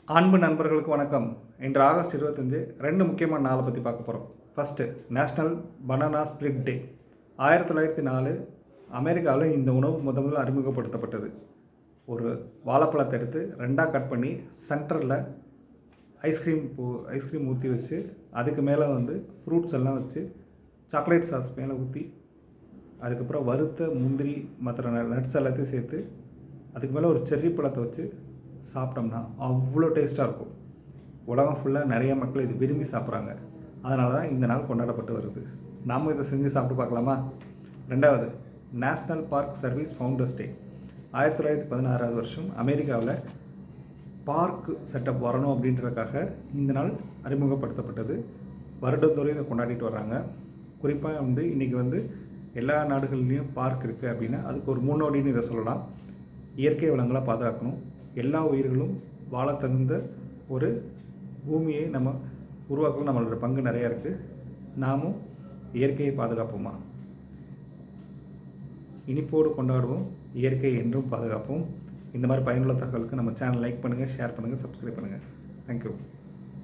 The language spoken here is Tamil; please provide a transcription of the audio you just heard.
அன்பு நண்பர்களுக்கு வணக்கம். இன்று ஆகஸ்ட் 25 2 முக்கியமான நாளை பற்றி பார்க்க போகிறோம். ஃபஸ்ட்டு நேஷ்னல் பனானா ஸ்பிளிட் டே. 1904 அமெரிக்காவில் இந்த உணவு முதல்ல அறிமுகப்படுத்தப்பட்டது. ஒரு வாழைப்பழத்தை எடுத்து ரெண்டாக கட் பண்ணி சென்டரில் ஐஸ்கிரீம் ஊற்றி வச்சு அதுக்கு மேலே ஃப்ரூட்ஸ் எல்லாம் வச்சு சாக்லேட் சாஸ் மேலே ஊற்றி அதுக்கப்புறம் வறுத்த முந்திரி மற்ற நட்ஸ் எல்லாத்தையும் சேர்த்து அதுக்கு மேலே ஒரு செர்ரி பழத்தை வச்சு சாப்பிட்டோம்னா அவ்வளோ டேஸ்ட்டாக இருக்கும். உலகம் ஃபுல்லாக நிறைய மக்கள் இது விரும்பி சாப்பிட்றாங்க. அதனால தான் இந்த நாள் கொண்டாடப்பட்டு வருது. நாம் இதை செஞ்சு சாப்பிட்டு பார்க்கலாமா? ரெண்டாவது, நேஷ்னல் பார்க் சர்வீஸ் ஃபவுண்டர்ஸ் டே. 1916 வருஷம் அமெரிக்காவில் பார்க் செட்டப் வரணும் அப்படின்றதுக்காக இந்த நாள் அறிமுகப்படுத்தப்பட்டது. வருடந்தோறும் இதை கொண்டாடிட்டு வர்றாங்க. குறிப்பாக இன்றைக்கி எல்லா நாடுகள்லேயும் பார்க் இருக்குது அப்படின்னா அதுக்கு ஒரு முன்னோடின்னு இதை சொல்லலாம். இயற்கை வளங்களை பாதுகாக்கணும். எல்லா உயிர்களும் வாழ தகுந்த ஒரு பூமியை நம்ம உருவாக்கணும். நம்மளோட பங்கு நிறையா இருக்குது. நாமும் இயற்கையை பாதுகாப்போமா? இனிப்போடு கொண்டாடுவோம், இயற்கையை என்றும் பாதுகாப்போம். இந்த மாதிரி பயனுள்ள தகவலுக்கு நம்ம சேனல் லைக் பண்ணுங்கள், ஷேர் பண்ணுங்கள், சப்ஸ்கிரைப் பண்ணுங்கள். தேங்க்யூ.